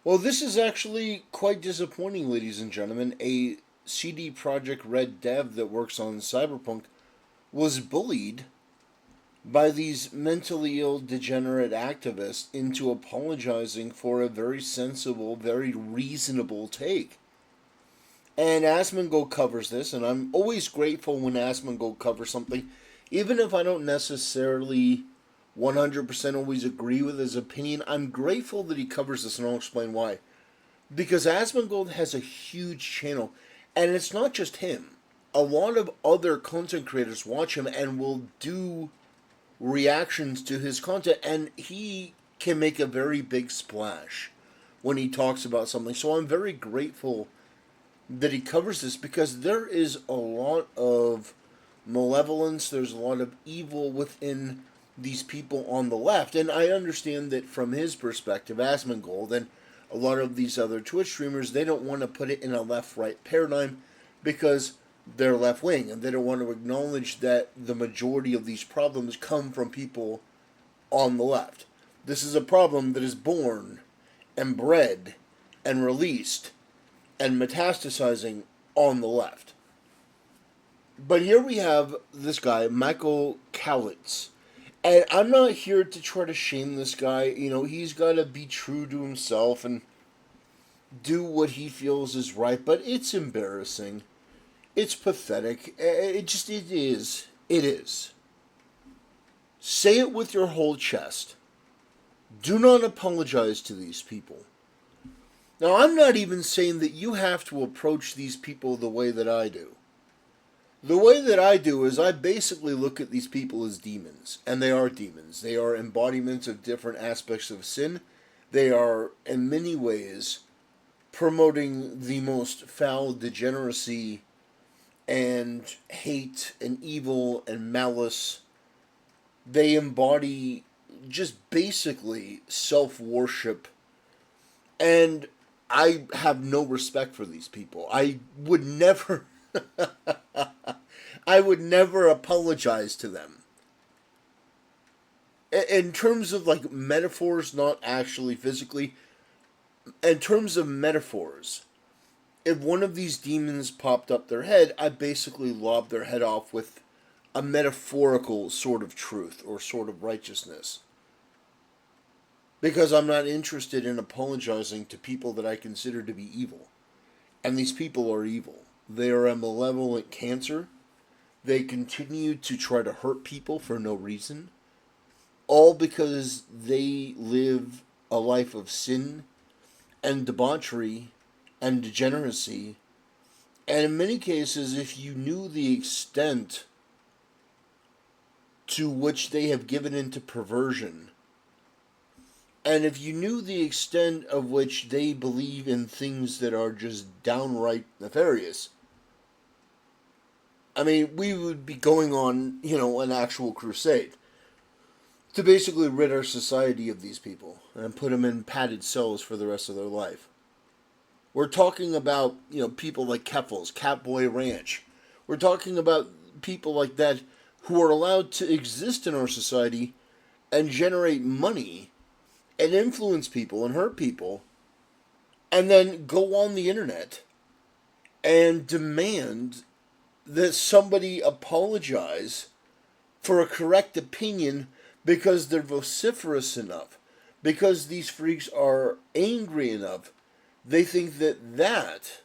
Well, this is actually quite disappointing, ladies and gentlemen. A CD Projekt Red dev that works on Cyberpunk was bullied by these mentally ill, degenerate activists into apologizing for a very sensible, very reasonable take. And Asmongold covers this, and I'm always grateful when Asmongold covers something, even if I don't necessarily 100% always agree with his opinion. I'm grateful that he covers this, and I'll explain why. Because Asmongold has a huge channel, and it's not just him. A lot of other content creators watch him and will do reactions to his content, and he can make a very big splash when he talks about something. So I'm very grateful that he covers this because there is a lot of malevolence, there's a lot of evil within these people on the left. And I understand that from his perspective, Asmongold, and a lot of these other Twitch streamers, they don't want to put it in a left right paradigm because they're left wing and they don't want to acknowledge that the majority of these problems come from people on the left. This is a problem that is born and bred and released and metastasizing on the left. But here we have this guy, Michael Cowlitz. And I'm not here to try to shame this guy. You know, he's got to be true to himself and do what he feels is right. But it's embarrassing. It's pathetic. It is. It is. Say it with your whole chest. Do not apologize to these people. Now, I'm not even saying that you have to approach these people the way that I do. The way that I do is I basically look at these people as demons, and they are demons. They are embodiments of different aspects of sin. They are, in many ways, promoting the most foul degeneracy and hate and evil and malice. They embody just basically self worship, and I have no respect for these people. I would never. I would never apologize to them. In terms of like metaphors, not actually physically, in terms of metaphors, if one of these demons popped up their head, I basically lobbed their head off with a metaphorical sort of truth or sort of righteousness. Because I'm not interested in apologizing to people that I consider to be evil. And these people are evil. They are a malevolent cancer. They continue to try to hurt people for no reason, all because they live a life of sin and debauchery and degeneracy. And in many cases, if you knew the extent to which they have given into perversion, and if you knew the extent of which they believe in things that are just downright nefarious, I mean, we would be going on, an actual crusade to basically rid our society of these people and put them in padded cells for the rest of their life. We're talking about, people like Keffels, Catboy Ranch. We're talking about people like that who are allowed to exist in our society and generate money and influence people and hurt people and then go on the internet and demand that somebody apologize for a correct opinion because they're vociferous enough, because these freaks are angry enough. They think that,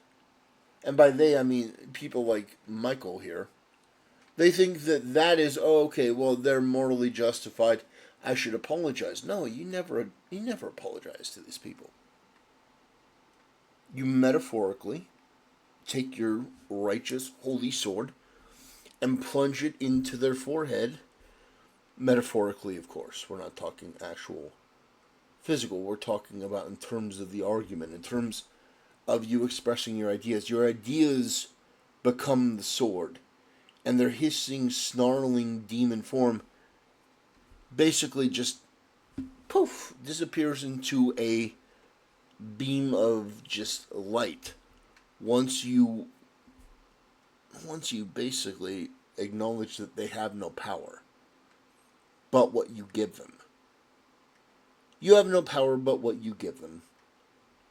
and by they I mean people like Michael here, they think that is, oh, okay, well, they're morally justified. I should apologize. No, you never apologize to these people. You metaphorically take your righteous holy sword and plunge it into their forehead. Metaphorically, of course. We're not talking actual physical. We're talking about in terms of the argument, in terms of you expressing your ideas. Your ideas become the sword, and their hissing, snarling demon form basically just poof disappears into a beam of just light once you basically acknowledge that they have no power but what you give them. You have no power but what you give them.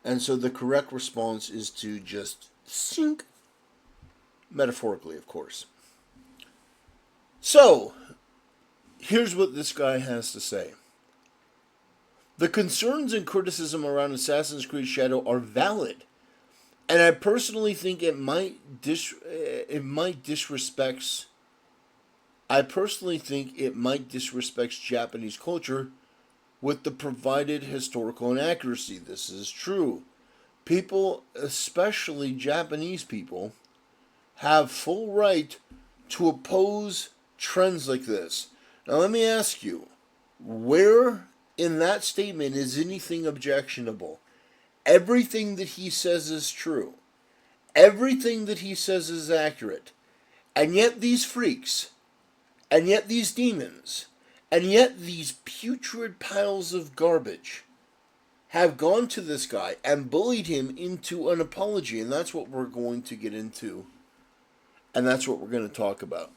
And so the correct response is to just sink, metaphorically, of course. So, here's what this guy has to say. The concerns and criticism around Assassin's Creed Shadow are valid, and I personally think it might disrespects. I personally think it might disrespect Japanese culture with the provided historical inaccuracy. This is true. People, especially Japanese people, have full right to oppose trends like this. Now let me ask you, where in that statement is anything objectionable? Everything that he says is true. Everything that he says is accurate. And yet these freaks, and yet these demons, and yet these putrid piles of garbage have gone to this guy and bullied him into an apology. And that's what we're going to get into. And that's what we're going to talk about.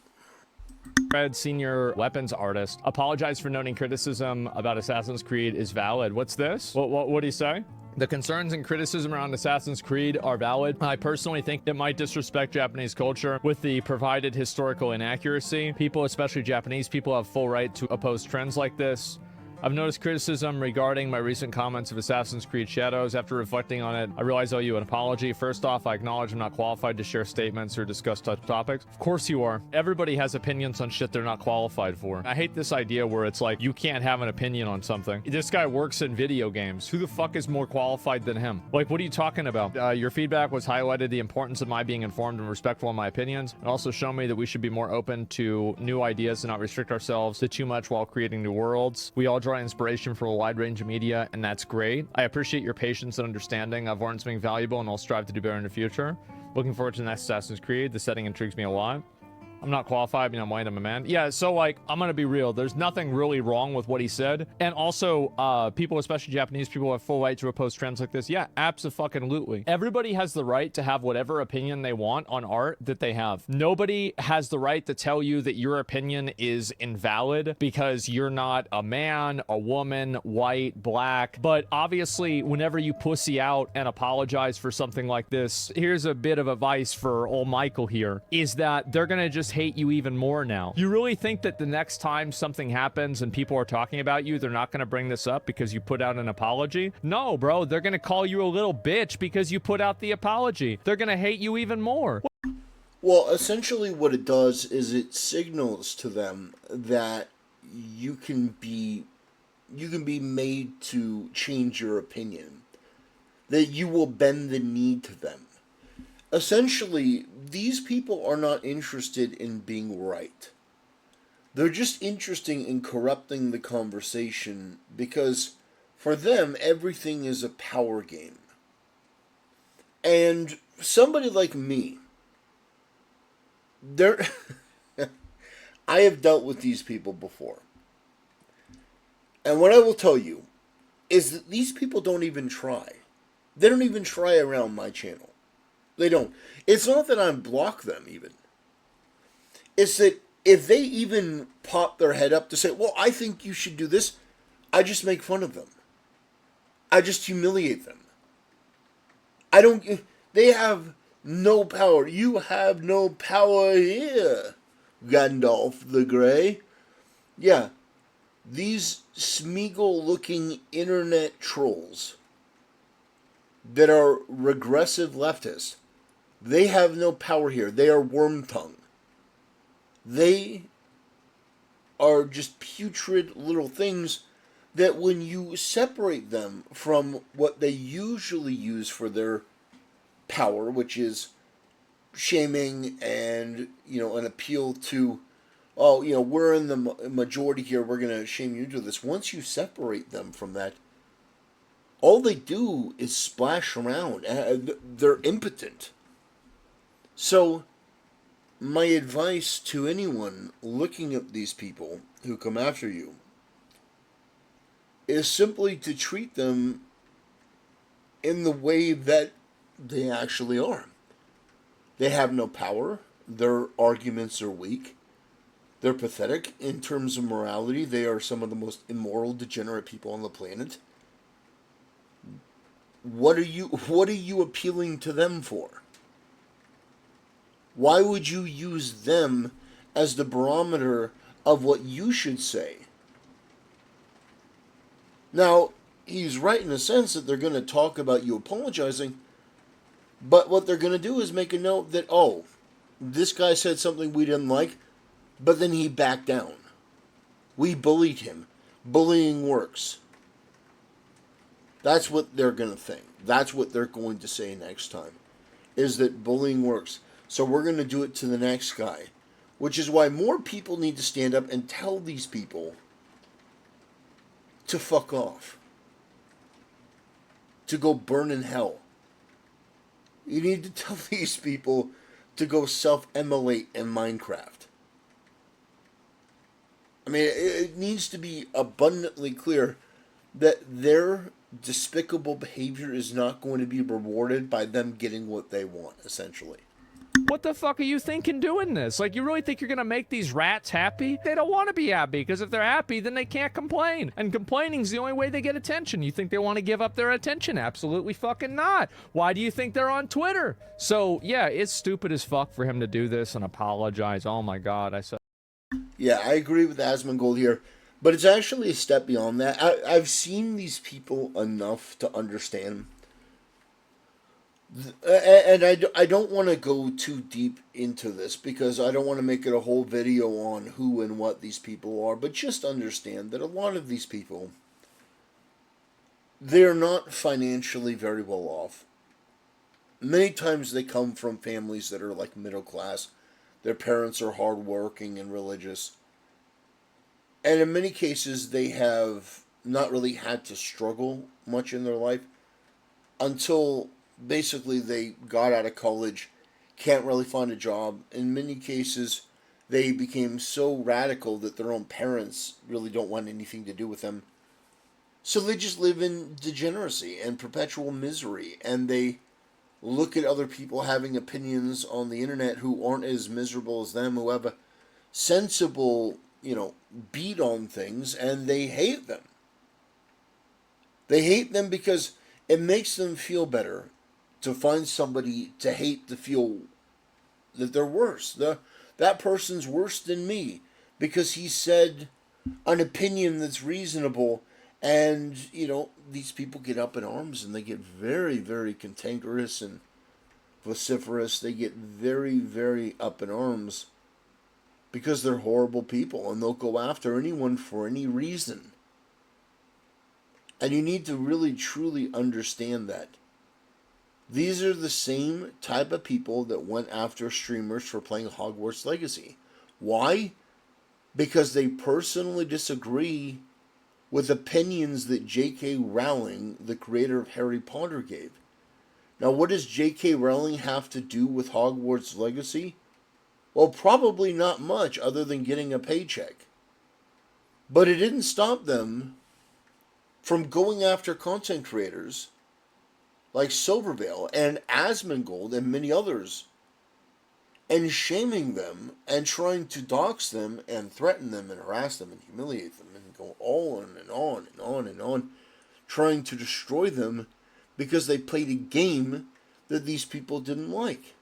Red, senior weapons artist, apologized for noting criticism about Assassin's Creed is valid. What's this? What do you say? The concerns and criticism around Assassin's Creed are valid. I personally think it might disrespect Japanese culture with the provided historical inaccuracy. People, especially Japanese people, have full right to oppose trends like this. I've noticed criticism regarding my recent comments of Assassin's Creed Shadows. After reflecting on it, I realize I owe you an apology. First off, I acknowledge I'm not qualified to share statements or discuss such topics. Of course you are. Everybody has opinions on shit they're not qualified for. I hate this idea where it's like, you can't have an opinion on something. This guy works in video games. Who the fuck is more qualified than him? Like, what are you talking about? Your feedback was highlighted the importance of my being informed and respectful in my opinions. It also showed me that we should be more open to new ideas and not restrict ourselves to too much while creating new worlds. We all draw inspiration from a wide range of media, and that's great. I appreciate your patience and understanding. I've learned something valuable, and I'll strive to do better in the future. Looking forward to the next Assassin's Creed. The setting intrigues me a lot. I'm not qualified. I mean, I'm white, I'm a man. Yeah, so, like, I'm gonna be real. There's nothing really wrong with what he said. And also, people, especially Japanese people, have full right to oppose trends like this. Yeah, abso-fucking-lutely. Everybody has the right to have whatever opinion they want on art that they have. Nobody has the right to tell you that your opinion is invalid because you're not a man, a woman, white, black. But obviously, whenever you pussy out and apologize for something like this, here's a bit of advice for old Michael here, is that they're gonna just hate you even more now. You really think that the next time something happens and people are talking about you, they're not going to bring this up because you put out an apology? No, bro, they're going to call you a little bitch because you put out the apology. They're going to hate you even more. Well, essentially what it does is it signals to them that you can be made to change your opinion. That you will bend the knee to them. Essentially, these people are not interested in being right. They're just interested in corrupting the conversation because for them, everything is a power game. And somebody like me, they're I have dealt with these people before. And what I will tell you is that these people don't even try. They don't even try around my channel. They don't. It's not that I block them, even. It's that if they even pop their head up to say, well, I think you should do this, I just make fun of them. I just humiliate them. I don't... They have no power. You have no power here, Gandalf the Grey. Yeah, these Smeagol-looking internet trolls that are regressive leftists, they have no power here. They are worm-tongue. They are just putrid little things that when you separate them from what they usually use for their power, which is shaming and, an appeal to, oh, we're in the majority here, we're going to shame you into this. Once you separate them from that, all they do is splash around. They're impotent. So, my advice to anyone looking at these people who come after you is simply to treat them in the way that they actually are. They have no power. Their arguments are weak. They're pathetic. In terms of morality, they are some of the most immoral, degenerate people on the planet. what are you appealing to them for? Why would you use them as the barometer of what you should say? Now, he's right in the sense that they're going to talk about you apologizing, but what they're going to do is make a note that, oh, this guy said something we didn't like, but then he backed down. We bullied him. Bullying works. That's what they're going to think. That's what they're going to say next time, is that bullying works. So we're going to do it to the next guy, which is why more people need to stand up and tell these people to fuck off, to go burn in hell. You need to tell these people to go self-immolate in Minecraft. I mean, it needs to be abundantly clear that their despicable behavior is not going to be rewarded by them getting what they want, essentially. What the fuck are you thinking doing this? Like, you really think you're gonna make these rats happy? They don't want to be happy, because if they're happy, then they can't complain. And complaining's the only way they get attention. You think they want to give up their attention? Absolutely fucking not. Why do you think they're on Twitter? So, yeah, it's stupid as fuck for him to do this and apologize. Oh my god, I said... Yeah, I agree with Asmongold here, but it's actually a step beyond that. I've seen these people enough to understand, and I don't want to go too deep into this because I don't want to make it a whole video on who and what these people are, but just understand that a lot of these people, they're not financially very well off. Many times they come from families that are like middle class. Their parents are hardworking and religious. And in many cases, they have not really had to struggle much in their life until basically they got out of college, can't really find a job. In many cases, they became so radical that their own parents really don't want anything to do with them. So they just live in degeneracy and perpetual misery, and they look at other people having opinions on the internet who aren't as miserable as them, who have a sensible, beat on things, and they hate them. They hate them because it makes them feel better to find somebody to hate, to feel that they're worse. That person's worse than me because he said an opinion that's reasonable. And, these people get up in arms and they get very, very cantankerous and vociferous. They get very, very up in arms because they're horrible people and they'll go after anyone for any reason. And you need to really, truly understand that. These are the same type of people that went after streamers for playing Hogwarts Legacy. Why? Because they personally disagree with opinions that J.K. Rowling, the creator of Harry Potter, gave. Now, what does J.K. Rowling have to do with Hogwarts Legacy? Well, probably not much other than getting a paycheck. But it didn't stop them from going after content creators like Silvervale and Asmongold and many others and shaming them and trying to dox them and threaten them and harass them and humiliate them and go on and on and on and on, trying to destroy them because they played a game that these people didn't like.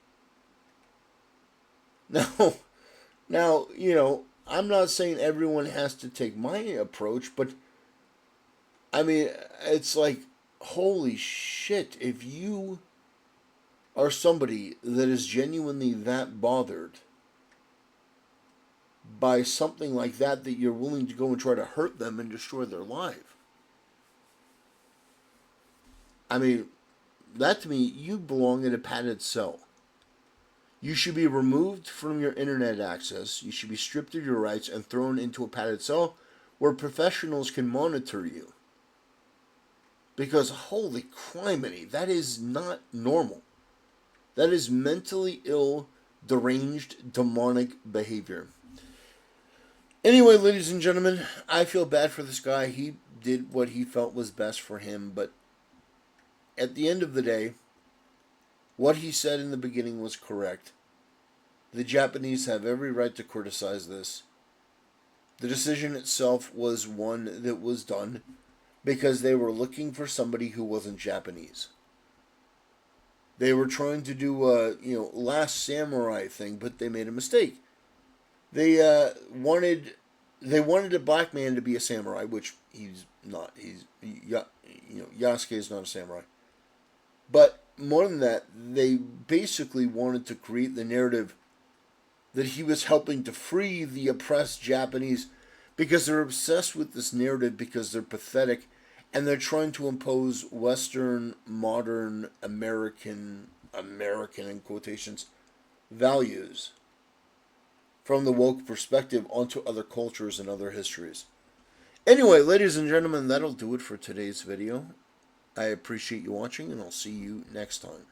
Now, I'm not saying everyone has to take my approach, but I mean, it's like, holy shit, if you are somebody that is genuinely that bothered by something like that you're willing to go and try to hurt them and destroy their life. I mean, that to me, you belong in a padded cell. You should be removed from your internet access. You should be stripped of your rights and thrown into a padded cell where professionals can monitor you. Because holy criminy, that is not normal. That is mentally ill, deranged, demonic behavior. Anyway, ladies and gentlemen, I feel bad for this guy. He did what he felt was best for him, but at the end of the day, what he said in the beginning was correct. The Japanese have every right to criticize this. The decision itself was one that was done because they were looking for somebody who wasn't Japanese. They were trying to do a Last Samurai thing, but they made a mistake. They wanted a black man to be a samurai, which he's not. Yasuke is not a samurai. But more than that, they basically wanted to create the narrative that he was helping to free the oppressed Japanese, because they're obsessed with this narrative because they're pathetic, and they're trying to impose Western, modern, American in quotations, values from the woke perspective onto other cultures and other histories. Anyway, ladies and gentlemen, that'll do it for today's video. I appreciate you watching, and I'll see you next time.